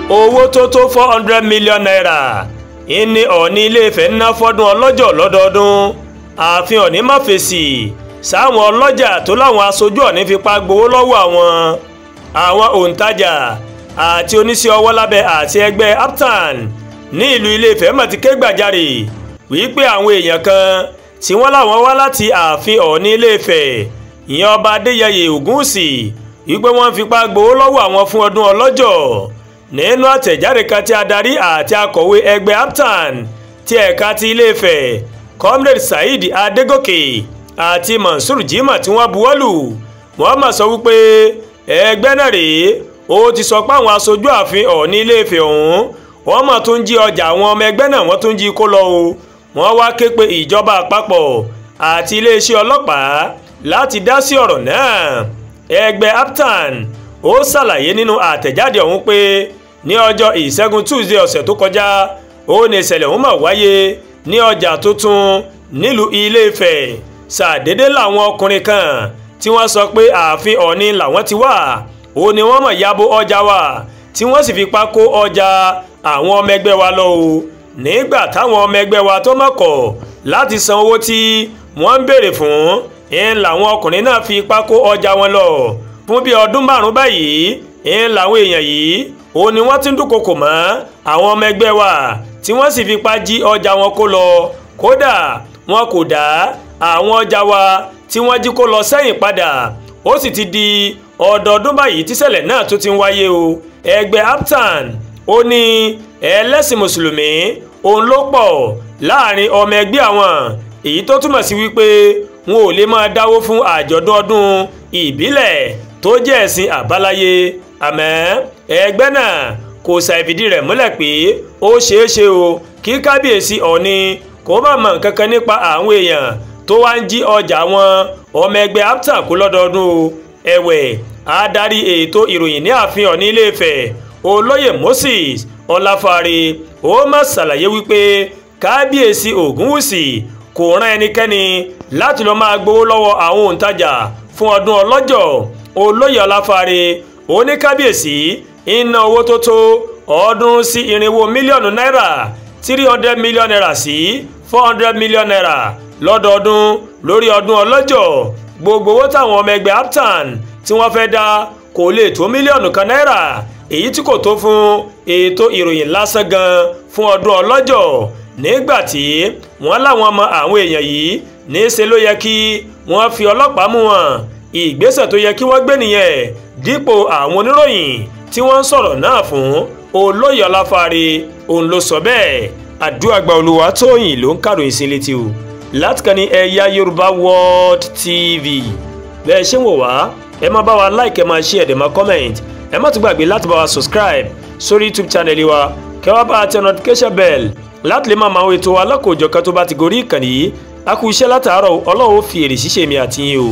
owó tó tó 400 million naira ìní Ọọ̀ni Ilé-Ifẹ̀ ń ná fọ́dún ọlọ́jọ́ lọ́dọọdún. ààfin Ọọ̀ni má fèsì sáwọn ọlọ́jà tó láwọn aṣojú Ọọ̀ni fipá gbowó lọ́wọ́ àwọn òǹtajà àti oníṣẹ́ ọwọ́ lábẹ́ àti ẹgbẹ́ APTAN ní ìlú Ilé-Ifẹ̀ mà ti ké gbàjarè wípé àwọn èèyàn kan tí wọ́n láwọn wá láti ààfin Ọọ̀ni Ilé-Ifẹ̀ ìyẹn ọba Adéyẹyè Ògúnwùsì wípé wọ́n fipá gbowó lọ́wọ́ àwọn fún ọdún ọlọ́jọ́. nínú àtẹ̀jáde kan tí adarí àti akọ̀wé ẹgbẹ́ APTAN ti ẹ̀ka ti Ilé-Ifẹ̀ Comrade Saheed Adégòkè àti Mansur Jimoh tí wọ́n buwọ́lù wọ́n mà sọ wípé ẹgbẹ́ náà rèé ó ti sọ pé àwọn aṣojú ààfin Ọọ̀ni Ilé-Ifẹ̀ ọ̀hún wọ́n mà tún jí ọjà àwọn ọmọ ẹgbẹ́ náà wọ́n tún jí kó lọ o. wọ́n wá ké pe ìjọba àpapọ̀ àti iléeṣẹ́ ọlọ́pàá láti dá sí ọ̀rọ̀ náà. ẹgbẹ́ APTAN ó ṣàlàyé nínú àtẹ̀jáde ọ̀hún pé ní ọjọ́ ìṣẹ́gun Tuesday ọ̀sẹ̀ tó kọjá ó ní ìṣẹ̀lẹ̀ ọ̀hún mà wáyé ní ọjà tuntun nílùú Ilé-Ifẹ̀. ṣàdédé làwọn ọkùnrin kan tí wọ́n sọ pé ààfin Ọọ̀ni làwọn ti wà ó ní wọ́n mọ̀ yabo ọjà wa tí wọ́n sì fipá kó ọjà àwọn ọmọ ẹgbẹ́ wa lọ o. nígbà táwọn ọmọ ẹgbẹ́ wa tó mọ̀ kọ̀ láti san owó tí wọ́n ń béèrè fún làwọn ọkùnrin náà fi ipá kó ọjà wọn lọ. fún bí ọdún márùn-ún báyìí làwọn èèyàn yìí ó ní wọ́n ti ń dúnkokò mọ́ àwọn ọmọ ẹgbẹ́ wa tí wọ́n sì fipá jí ọjà wọn kó lọ. kódà wọn kò dá àwọn ọjà wa tí wọ́n jí kó lọ sẹ́yìn padà. ó sì ti di ọdọọdún báyìí tíṣẹ̀lẹ̀ náà tó ti ń wáyé o. ẹgbẹ́ APTAN ó ní ẹlẹ́sìn mùsùlùmí òun ló pọ̀ láàrin ọmọ ẹgbẹ́ àwọn, èyí tó túmọ̀ sí wípé wọn ò lè máa dáwó fún àjọ̀dún ọdún ìbílẹ̀ tó jẹ́ ẹ̀sìn àbáláyé. àmọ́ ẹgbẹ́ náà kò ṣàìfìdí rẹ̀ múlẹ̀ pé ó ṣeé ṣe o kí kábíyèsí Ọọ̀ni kó má mọ̀ nǹkan kan nípa àwọn èèyàn tó wá ń jí ọjà wọn ọmọ ẹgbẹ́ APTAN kó lọ́dọọdún o. ẹ̀wẹ̀ adarí ètò ìròyìn ní ààfin Ọọ̀ni Ilé-Ifẹ̀ olóyè Moses Ọláfáre ó má ṣàlàyé wípé kábíyèsí Ògúnwùsì kò rán ẹnikẹ́ni láti lọ máa gbowó lọ́wọ́ àwọn òǹtajà fún ọdún ọlọ́jọ́. olóyè Ọláfáre ó ní kábíyèsí ń ná owó tó tó 400 mílíọ̀nù náírà 300 mílíọ̀nù náírà sí 400 mílíọ̀nù náírà lọ́dọọdún lórí ọdún ọlọ́jọ́. gbogbo owó táwọn ọmọ ẹgbẹ́ APTAN tí wọ́n fẹ́ dá kò lè tó mílíọ̀nù kan náírà, èyí tí kò tó fún ètò ìròyìn lásán gan fún ọdún ọlọ́jọ́. nígbà tí wọ́n láwọn mọ àwọn èèyàn yìí níṣe ló yẹ kí wọ́n fi ọlọ́pàá mú wọn. ìgbésẹ̀ tó yẹ kí wọ́n gbé nìyẹn dípò àwọn oníròyìn tí wọ́n ń sọ̀rọ̀ náà fún. olóyè Ọláfáre òun ló sọ bẹ́ẹ̀. Àdúràgbà Olúwatóyìn ló ń kàròyìn sí létí o láti kàn ní Ẹ̀yà Yorùbá World TV. bẹ́ẹ̀ ṣé ń wò wá ẹ máa bá wa like, ẹ máa share, ẹ máa comment, ẹ má tún gbàgbé láti bá wa subscribe sórí YouTube channel wa kẹ́ wá bá tẹ notification bell láti lè máa máa wo ètò alákòójọ kan tó bá ti gorí ìkànnì yìí. a kú iṣẹ́ látàárọ̀, Ọlọ́run ó fi èrè ṣíṣe mi àti yín o.